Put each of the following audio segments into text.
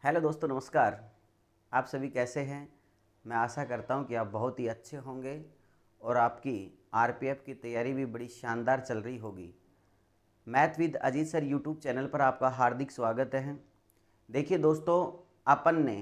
Hello दोस्तों, नमस्कार। आप सभी कैसे हैं? मैं आशा करता हूं कि आप बहुत ही अच्छे होंगे और आपकी आरपीएफ की तैयारी भी बड़ी शानदार चल रही होगी। Math with Ajit sir YouTube channel पर आपका हार्दिक स्वागत है। देखिए दोस्तों, अपन ने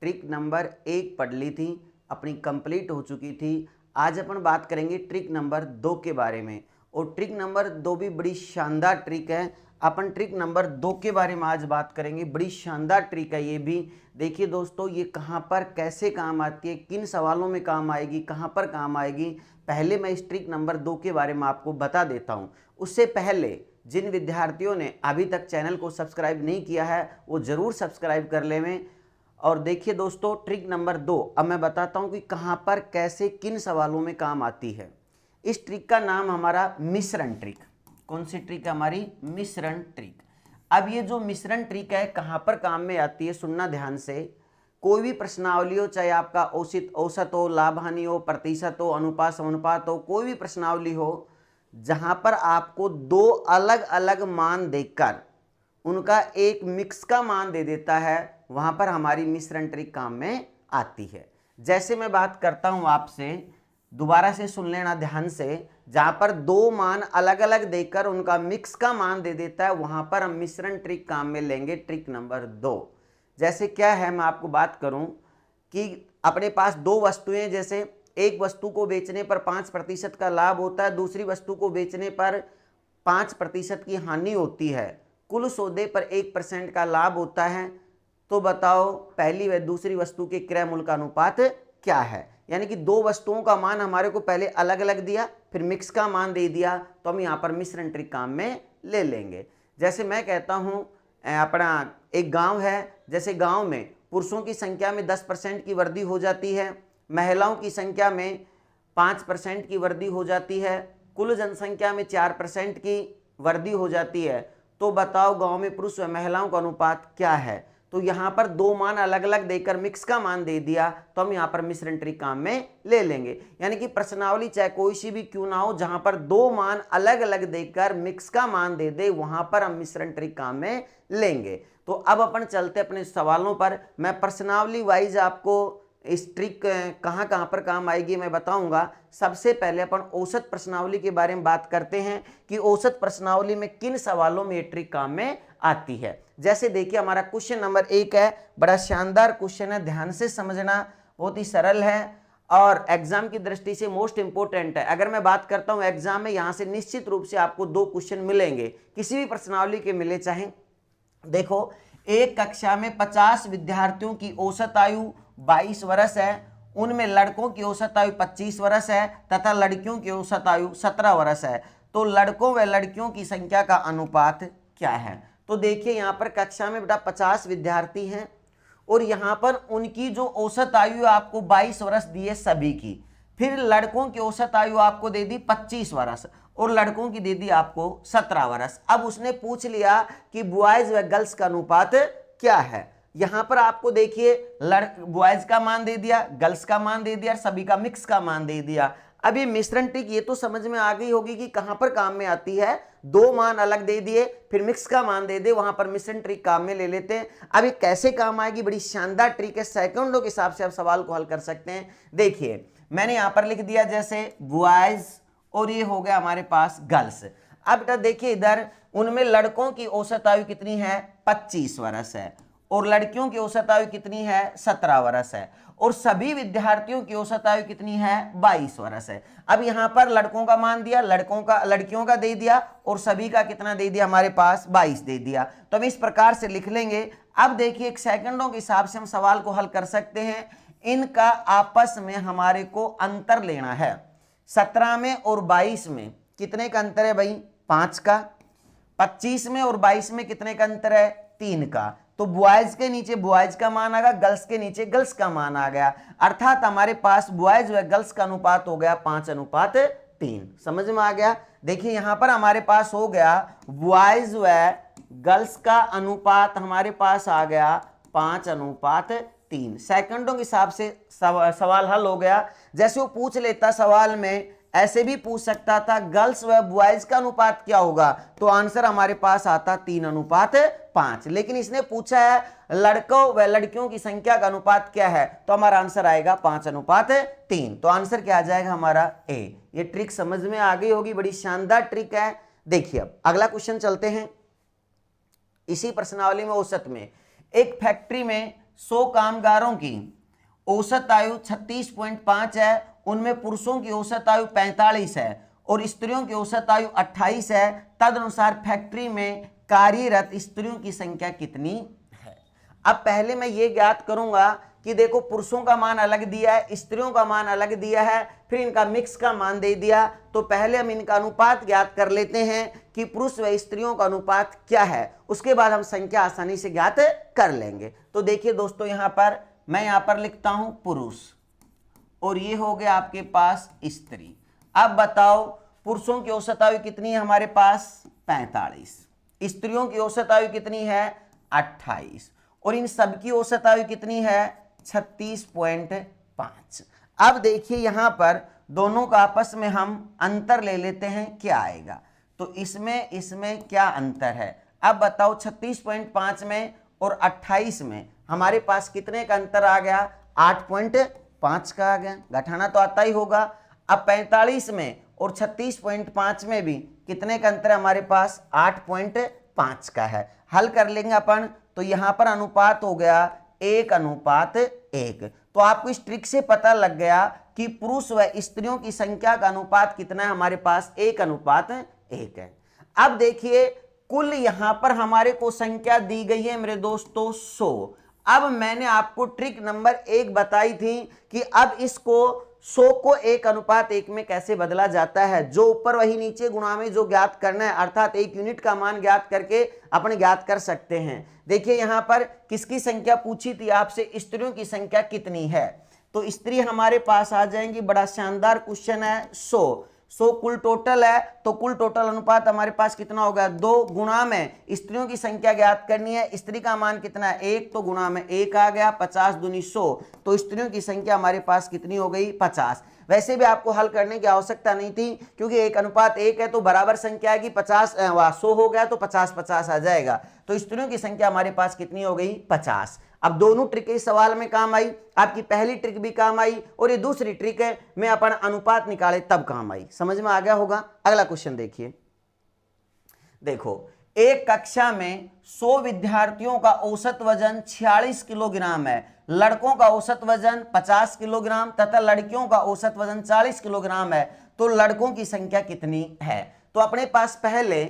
ट्रिक नंबर 1 पढ़ ली थी, अपनी कंप्लीट हो चुकी थी। आज अपन बात करेंगे ट्रिक नंबर 2 के बारे में, और ट्रिक नंबर 2 भी बड़ी शानदार ट्रिक है। अपन ट्रिक नंबर 2 के बारे में आज बात करेंगे। बड़ी शानदार ट्रिक है ये भी। देखिए दोस्तों, ये कहाँ पर कैसे काम आती है, किन सवालों में काम आएगी, कहाँ पर काम आएगी, पहले मैं इस ट्रिक नंबर 2 के बारे में आपको बता देता हूँ। उससे पहले जिन विद्यार्थियों ने अभी तक चैनल को सब्सक्राइब नहीं किया है वो ज़रूर सब्सक्राइब कर लें। और देखिए दोस्तों, ट्रिक नंबर 2 अब मैं बताता हूँ कि कहाँ पर कैसे किन सवालों में काम आती है। इस ट्रिक का नाम हमारा मिश्रण ट्रिक। कौन सी ट्रिक है हमारी? मिश्रण ट्रिक। अब ये जो मिश्रण ट्रिक है कहाँ पर काम में आती है, सुनना ध्यान से। कोई भी प्रश्नावली हो, चाहे आपका औसत हो, लाभ हानि हो, प्रतिशत हो, अनुपात समानुपात हो, कोई भी प्रश्नावली हो, जहां पर आपको दो अलग अलग मान देकर उनका एक मिक्स का मान दे देता है, वहां पर हमारी मिश्रण ट्रिक काम में आती है। जैसे मैं बात करता हूं आपसे, दोबारा से सुन लेना ध्यान से। जहां पर दो मान अलग अलग देकर उनका मिक्स का मान दे देता है, वहां पर हम मिश्रण ट्रिक काम में लेंगे, ट्रिक नंबर 2। जैसे क्या है, मैं आपको बात करूं कि अपने पास दो वस्तुएं, जैसे एक वस्तु को बेचने पर 5% का लाभ होता है, दूसरी वस्तु को बेचने पर 5% की हानि होती है, कुल सौदे पर 1% का लाभ होता है। तो बताओ पहली व दूसरी वस्तु के क्रय मूल्य का अनुपात क्या है? यानी कि दो वस्तुओं का मान हमारे को पहले अलग अलग दिया, फिर मिक्स का मान दे दिया, तो हम यहाँ पर मिश्रण ट्रिक काम में ले लेंगे। जैसे मैं कहता हूँ, अपना एक गांव है, जैसे गांव में पुरुषों की संख्या में 10% की वृद्धि हो जाती है, महिलाओं की संख्या में 5% की वृद्धि हो जाती है, कुल जनसंख्या में 4% की वृद्धि हो जाती है। तो बताओ गांव में पुरुष व महिलाओं का अनुपात क्या है? तो यहाँ पर दो मान अलग अलग देकर मिक्स का मान दे दिया, तो हम यहाँ पर मिश्रण ट्रिक काम में ले लेंगे। यानी कि प्रश्नावली चाहे कोई सी भी क्यों ना हो, जहां पर दो मान अलग अलग देकर मिक्स का मान दे दे, वहां पर हम मिश्रण ट्रिक काम में लेंगे। तो अब अपन चलते अपने सवालों पर। मैं प्रश्नावली वाइज आपको इस ट्रिक कहाँ कहाँ पर काम आएगी मैं बताऊंगा। सबसे पहले अपन औसत प्रश्नावली के बारे में बात करते हैं कि औसत प्रश्नावली में किन सवालों में ये ट्रिक काम में आती है। जैसे देखिए, हमारा क्वेश्चन नंबर 1 है, बड़ा शानदार क्वेश्चन है, ध्यान से समझना, बहुत ही सरल है और एग्जाम की दृष्टि से मोस्ट इंपोर्टेंट है। अगर मैं बात करता हूं एग्जाम में, यहां से निश्चित रूप से आपको 2 क्वेश्चन मिलेंगे, किसी भी प्रश्नावली के मिले चाहे। देखो, एक कक्षा में 50 विद्यार्थियों की औसत आयु 22 वर्ष है, उनमें लड़कों की औसत आयु 25 वर्ष है तथा लड़कियों की औसत आयु 17 वर्ष है। तो लड़कों व लड़कियों की संख्या का अनुपात क्या है? तो देखिए, यहाँ पर कक्षा में बेटा 50 विद्यार्थी हैं और यहाँ पर उनकी जो औसत आयु आपको 22 वर्ष दी है सभी की। फिर लड़कों की औसत आयु आपको दे दी 25 वर्ष और लड़कों की दे दी आपको 17 वर्ष। अब उसने पूछ लिया कि बॉयज व गर्ल्स का अनुपात क्या है। यहां पर आपको देखिए, बॉयज का मान दे दिया, गर्ल्स का मान दे दिया, सभी का मिक्स का मान दे दिया। अब ये मिश्रण ट्रिक ये तो समझ में आ गई होगी कि कहां पर काम में आती है। दो मान अलग दे दिए, फिर मिक्स का मान दे दे, वहां पर मिश्रण ट्रिक काम में ले लेते हैं। अब ये कैसे काम आएगी? बड़ी शानदार ट्रिक है, सेकंडों के हिसाब से आप सवाल को हल कर सकते हैं। देखिए, मैंने यहां पर लिख दिया जैसे बॉयज और ये हो गया हमारे पास गर्ल्स। अब बेटा देखिए, इधर उनमें लड़कों की औसत आयु कितनी है? 25 वर्ष है और लड़कियों की औसत आयु कितनी है? 17 वर्ष है और सभी विद्यार्थियों की औसत आयु कितनी है? 22 वर्ष है। अब यहां पर लड़कों का मान दिया, लड़कियों का दे दिया और सभी का कितना दे दिया? हमारे पास 22 दे दिया। तो हम इस प्रकार से लिख लेंगे। अब देखिए, एक सेकंडों के हिसाब से हम सवाल को हल कर सकते हैं। इनका आपस में हमारे को अंतर लेना है। 17 में और 22 में कितने का अंतर है भाई? 5 का। 25 में और 22 में कितने का अंतर है? 3 का। तो बॉयज के नीचे बॉयज का मान आ गया, गर्ल्स के नीचे गर्ल्स का मान आ गया। अर्थात हमारे पास बॉयज व गर्ल्स का अनुपात हो गया 5:3। समझ में आ गया? देखिए, यहां पर हमारे पास हो गया बॉयज व गर्ल्स का अनुपात हमारे पास आ गया 5:3। सेकंडों के हिसाब से सवाल हल हो गया। जैसे वो पूछ लेता सवाल में ऐसे भी पूछ सकता था गर्ल्स व बॉयज का अनुपात क्या होगा, तो आंसर हमारे पास आता 3:5। लेकिन इसने पूछा है लड़कों व लड़कियों की संख्या का अनुपात क्या है, तो हमारा आंसर आएगा 5:3। तो आंसर क्या आ जाएगा हमारा ए। ये ट्रिक समझ में आ गई होगी, बड़ी शानदार ट्रिक है। देखिए अब अगला क्वेश्चन चलते हैं। इसी प्रश्नावली में औसत में एक फैक्ट्री में 100 कामगारों की औसत आयु 36.5 है, उनमें पुरुषों की औसत आयु 45 है और स्त्रियों की औसत आयु 28 है। तदनुसार फैक्ट्री में कार्यरत स्त्रियों की संख्या कितनी है। अब पहले मैं ये ज्ञात करूंगा कि देखो पुरुषों का मान अलग दिया है, स्त्रियों का मान अलग दिया है, फिर इनका मिक्स का मान दे दिया। तो पहले हम इनका अनुपात ज्ञात कर लेते हैं कि पुरुष व स्त्रियों का अनुपात क्या है, उसके बाद हम संख्या आसानी से ज्ञात कर लेंगे। तो देखिए दोस्तों, यहाँ पर मैं यहाँ पर लिखता हूं पुरुष और ये हो गया आपके पास स्त्री। अब बताओ पुरुषों की औसत आयु कितनी है हमारे पास 45, स्त्रियों की औसत आयु कितनी है 28 और इन सब की औसत आयु कितनी है 36.5। अब देखिए यहां पर दोनों का आपस में हम अंतर ले लेते हैं, क्या आएगा। तो इसमें क्या अंतर है, अब बताओ 36.5 में और 28 में हमारे पास कितने का अंतर आ गया 8.5 का आ गया, घटाना तो आता ही होगा। अब 45 में और 36.5 में भी कितने का अंतर है हमारे पास 8.5 का है। हल कर लेंगे अपन, तो यहां पर अनुपात हो गया 1:1। तो आपको इस ट्रिक से पता लग गया कि पुरुष व स्त्रियों की संख्या का अनुपात कितना है हमारे पास 1:1 है। अब देखिए कुल यहां पर हमारे को संख्या दी गई है मेरे दोस्तों 100। अब मैंने आपको ट्रिक नंबर 1 बताई थी कि अब इसको 100 को 1:1 में कैसे बदला जाता है, जो ऊपर वही नीचे गुणा में जो ज्ञात करना है, अर्थात 1 यूनिट का मान ज्ञात करके अपन ज्ञात कर सकते हैं। देखिए यहां पर किसकी संख्या पूछी थी आपसे, स्त्रियों की संख्या कितनी है, तो स्त्री हमारे पास आ जाएंगी। बड़ा शानदार क्वेश्चन है। 100 कुल टोटल है, तो कुल टोटल अनुपात हमारे पास कितना होगा 2 गुणा में स्त्रियों की संख्या ज्ञात करनी है, स्त्री का मान कितना है 1, तो गुणा में 1 आ गया 50 दूनी 100, तो स्त्रियों की संख्या हमारे पास कितनी हो गई 50। वैसे भी आपको हल करने की आवश्यकता नहीं थी क्योंकि 1:1 है, तो बराबर संख्या आएगी 100 हो गया तो 50-50 आ जाएगा। तो स्त्रियों की संख्या हमारे पास कितनी हो गई 50। अब दोनों ट्रिक इस सवाल में काम आई, आपकी पहली ट्रिक भी काम आई और ये दूसरी ट्रिक है मैं अपन अनुपात निकाले तब काम आई। समझ में आ गया होगा। अगला क्वेश्चन देखिए। देखो एक कक्षा में 100 विद्यार्थियों का औसत वजन 46 किलोग्राम है, लड़कों का औसत वजन 50 किलोग्राम तथा लड़कियों का औसत वजन 40 किलोग्राम है, तो लड़कों की संख्या कितनी है। तो अपने पास पहले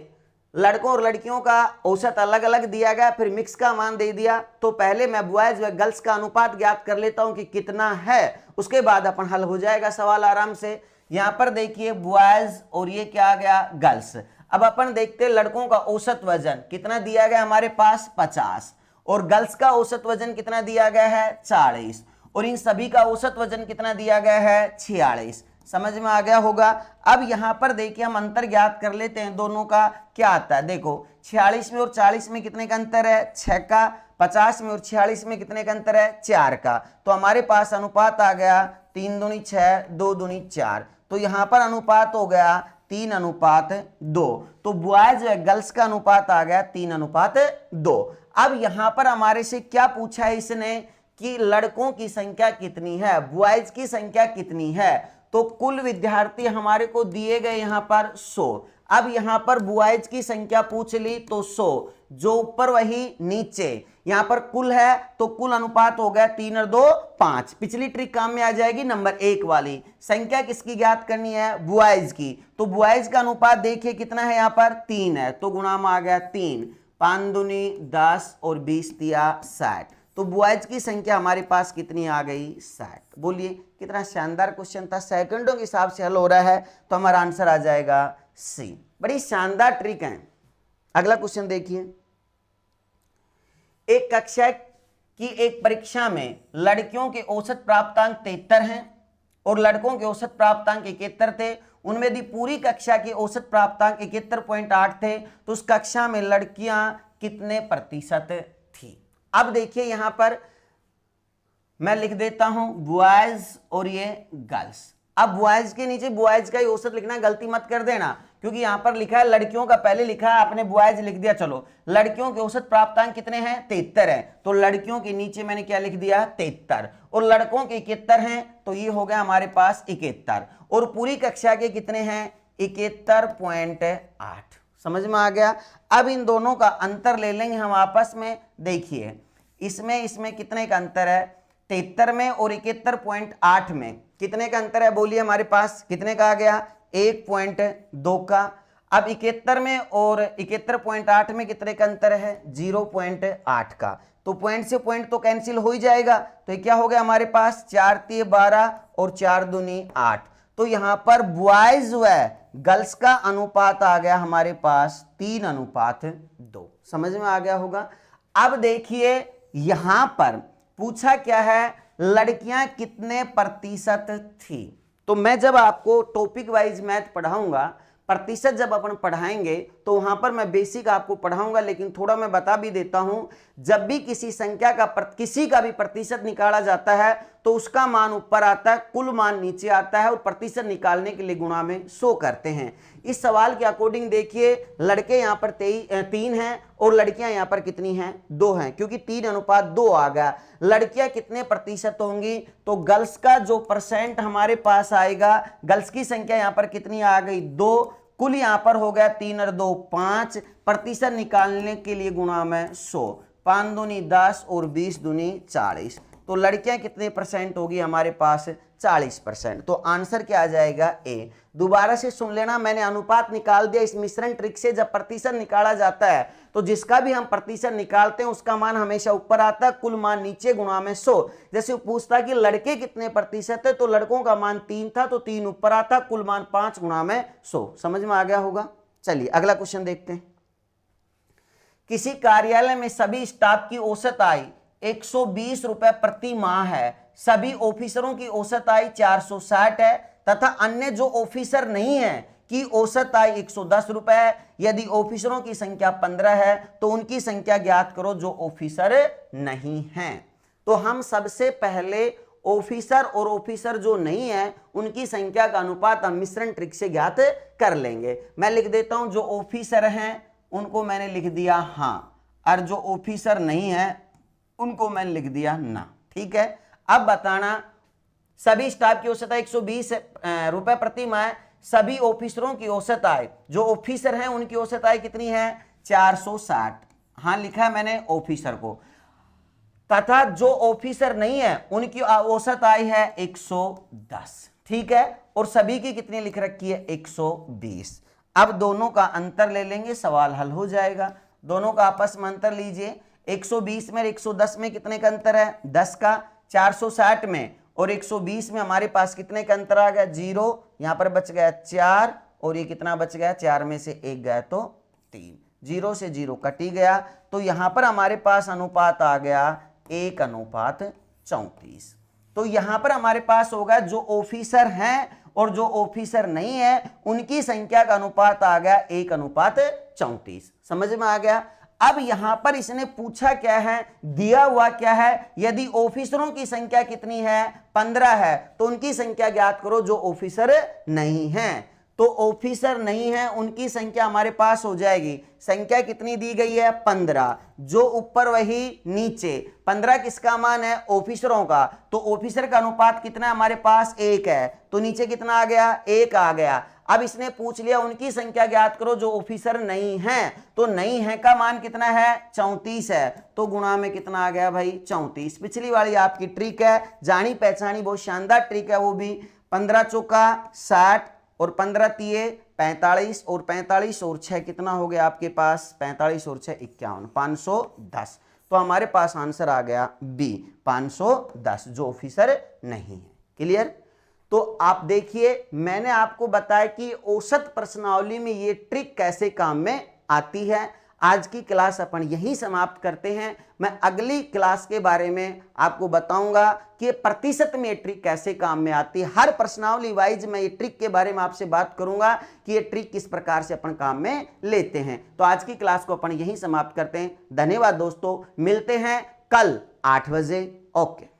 लड़कों और लड़कियों का औसत अलग अलग दिया गया, फिर मिक्स का मान दे दिया। तो पहले मैं बॉयज व गर्ल्स का अनुपात ज्ञात कर लेता हूं कि कितना है, उसके बाद अपन हल हो जाएगा सवाल आराम से। यहां पर देखिए बॉयज और ये क्या आ गया गर्ल्स। अब अपन देखते हैं लड़कों का औसत वजन कितना दिया गया हमारे पास 50 और गर्ल्स का औसत वजन कितना दिया गया है 40 और इन सभी का औसत वजन कितना दिया गया है 46। समझ में आ गया होगा। अब यहां पर देखिए हम अंतर ज्ञात कर लेते हैं दोनों का, क्या आता है। देखो 46 में और 40 में कितने का अंतर है 6 का, 50 में और 46 में कितने का अंतर है 4 का। तो हमारे पास अनुपात आ गया 3 दूनी 6 2 दूनी 4, तो यहां पर अनुपात हो गया 3:2। तो बॉयज व गर्ल्स का अनुपात आ गया 3:2। अब यहां पर हमारे से क्या पूछा है इसने कि लड़कों की संख्या कितनी है, बॉयज की संख्या कितनी है। तो कुल विद्यार्थी हमारे को दिए गए यहां पर 100। अब यहां पर बॉयज की संख्या पूछ ली तो 100, जो ऊपर वही नीचे, यहां पर कुल है तो कुल अनुपात हो गया 3:2 5। पिछली ट्रिक काम में आ जाएगी नंबर 1 वाली। संख्या किसकी ज्ञात करनी है बॉयज की, तो बॉयज का अनुपात देखिए कितना है यहां पर 3 है, तो गुणा में आ गया 3, 5 दूनी 10 और 20 दिया 60। तो बॉयज की संख्या हमारे पास कितनी आ गई 60। बोलिए कितना शानदार क्वेश्चन था, सेकंडों के हिसाब से हल हो रहा है, तो हमारा आंसर आ जाएगा सी। बड़ी शानदार ट्रिक है। अगला क्वेश्चन देखिए। एक कक्षा की एक परीक्षा में लड़कियों के औसत प्राप्तांक 73 हैं और लड़कों के औसत प्राप्तांक 71 थे। उनमें यदि पूरी कक्षा के औसत प्राप्तांक 71.8 थे तो उस कक्षा में लड़कियां कितने प्रतिशत थी। अब देखिए यहां पर मैं लिख देता हूं बॉयज और ये गर्ल्स। अब बॉयज के नीचे बॉयज का ही औसत लिखना, गलती मत कर देना, क्योंकि यहां पर लिखा है लड़कियों का, पहले लिखा है आपने बॉयज लिख दिया। चलो लड़कियों के औसत प्राप्तांक कितने हैं, 73 है, तो लड़कियों के नीचे मैंने क्या लिख दिया, 73, और लड़कों के 71 हैं, तो ये हो गया हमारे पास 71, और पूरी कक्षा के कितने हैं, 71.8। समझ में आ गया। अब इन दोनों का अंतर ले लेंगे हम आपस में। देखिए इसमें कितने का अंतर है, 73 में और 71.8 में कितने का अंतर है, बोलिए हमारे पास कितने का आ गया, 1.2 का। अब 71 में और 71.8 में कितने का अंतर है, 0.8 का। तो पॉइंट से पॉइंट तो कैंसिल हो ही जाएगा, तो ये क्या हो गया हमारे पास, 4 3 12 और 4 दूनी 8। तो यहां पर बॉयज व गर्ल्स का अनुपात आ गया हमारे पास 3:2। समझ में आ गया होगा। अब देखिए यहां पर पूछा क्या है, लड़कियां कितने प्रतिशत थी। तो मैं जब आपको टॉपिक वाइज मैथ पढ़ाऊंगा, प्रतिशत जब अपन पढ़ाएंगे तो वहां पर मैं बेसिक आपको पढ़ाऊंगा, लेकिन थोड़ा मैं बता भी देता हूं, जब भी किसी संख्या का किसी का भी प्रतिशत निकाला जाता है तो उसका मान ऊपर आता है, कुल मान नीचे आता है, और प्रतिशत निकालने के लिए गुणा में 100 करते हैं। इस सवाल के अकॉर्डिंग देखिए, लड़के यहाँ पर 3 हैं और लड़कियां यहाँ पर कितनी हैं, 2 हैं, क्योंकि 3:2 आ गया। लड़कियां कितने प्रतिशत होंगी, तो गर्ल्स का जो परसेंट हमारे पास आएगा, गर्ल्स की संख्या यहाँ पर कितनी आ गई, 2, कुल यहां पर हो गया 3 और 2 5, प्रतिशत निकालने के लिए गुणा में 100, 5 दूनी 10 और 20 दूनी 40। तो लड़कियां कितने परसेंट होगी हमारे पास, 40%। तो आंसर क्या आ जाएगा, ए। दोबारा से सुन लेना, मैंने अनुपात निकाल दिया। इस मिश्रण ट्रिक से जब प्रतिशत निकाला जाता है तो जिसका भी हम प्रतिशत निकालते हैं उसका मान हमेशा ऊपर आता है, कुल मान नीचे गुणा में 100। जैसे पूछता कि लड़के कितने प्रतिशत है, तो लड़कों का मान 3 था, तो 3 ऊपर आता, कुल मान 5 गुणा में 100। समझ में आ गया होगा। चलिए अगला क्वेश्चन देखते हैं। किसी कार्यालय में सभी स्टाफ की औसत आय 120 रुपए प्रति माह है, सभी ऑफिसरों की औसत आय 460 है, तथा अन्य जो ऑफिसर नहीं है की औसत आय 110 रुपए है। यदि ऑफिसरों की संख्या 15 है तो उनकी संख्या ज्ञात करो जो ऑफिसर नहीं है। तो हम सबसे पहले ऑफिसर और ऑफिसर जो नहीं है उनकी संख्या का अनुपात हम मिश्रण ट्रिक से ज्ञात कर लेंगे। मैं लिख देता हूं, जो ऑफिसर हैं उनको मैंने लिख दिया हाँ, और जो ऑफिसर नहीं है उनको मैंने लिख दिया ना। ठीक है, अब बताना, सभी स्टाफ की औसत आय 120 रुपए प्रति माह, सभी ऑफिसरों की औसत आय, जो ऑफिसर हैं उनकी औसत आय कितनी है, 460। हाँ लिखा है मैंने ऑफिसर को, तथा जो ऑफिसर नहीं है उनकी औसत आय है 110। ठीक है, और सभी की कितनी लिख रखी है, 120। अब दोनों का अंतर ले लेंगे, सवाल हल हो जाएगा। दोनों का आपस में अंतर लीजिए, 120 में 110 में कितने का अंतर है, 10 का। 460 में और 120 में हमारे पास कितने का अंतर आ गया, 0। यहां पर बच गया 4, और ये कितना बच गया, 4 में से 1 गया तो 3, 0 से 0 कट ही गया। तो यहां पर हमारे पास अनुपात आ गया 1:34। तो यहां पर हमारे पास होगा जो ऑफिसर हैं और जो ऑफिसर नहीं है उनकी संख्या का अनुपात आ गया 1:34। समझ में आ गया। अब यहां पर इसने पूछा क्या है, दिया हुआ क्या है, यदि ऑफिसरों की संख्या कितनी है, 15 है, तो उनकी संख्या ज्ञात करो जो ऑफिसर नहीं है। तो ऑफिसर नहीं है उनकी संख्या हमारे पास हो जाएगी, संख्या कितनी दी गई है, 15, जो ऊपर वही नीचे। 15 किसका मान है, ऑफिसरों का, तो ऑफिसर का अनुपात कितना है हमारे पास, 1 है, तो नीचे कितना आ गया, 1 आ गया। अब इसने पूछ लिया उनकी संख्या ज्ञात करो जो ऑफिसर नहीं है, तो नहीं है का मान कितना है, 34 है, तो गुणा में कितना आ गया भाई, 34। पिछली वाली आपकी ट्रिक है, जानी पहचानी बहुत शानदार ट्रिक है वो भी। 15 चौका 60 और 15 तिये 45 और 45 और 6 कितना हो गया आपके पास, 45 और 6 51, 510। तो हमारे पास आंसर आ गया बी, 510, जो ऑफिसर नहीं है। क्लियर। तो आप देखिए मैंने आपको बताया कि औसत प्रश्नावली में ये ट्रिक कैसे काम में आती है। आज की क्लास अपन यहीं समाप्त करते हैं। मैं अगली क्लास के बारे में आपको बताऊंगा कि प्रतिशत में ये ट्रिक कैसे काम में आती है। हर प्रश्नावली वाइज मैं ये ट्रिक के बारे में आपसे बात करूंगा कि ये ट्रिक किस प्रकार से अपन काम में लेते हैं। तो आज की क्लास को अपन यहीं समाप्त करते हैं। धन्यवाद दोस्तों, मिलते हैं कल 8 बजे। ओके।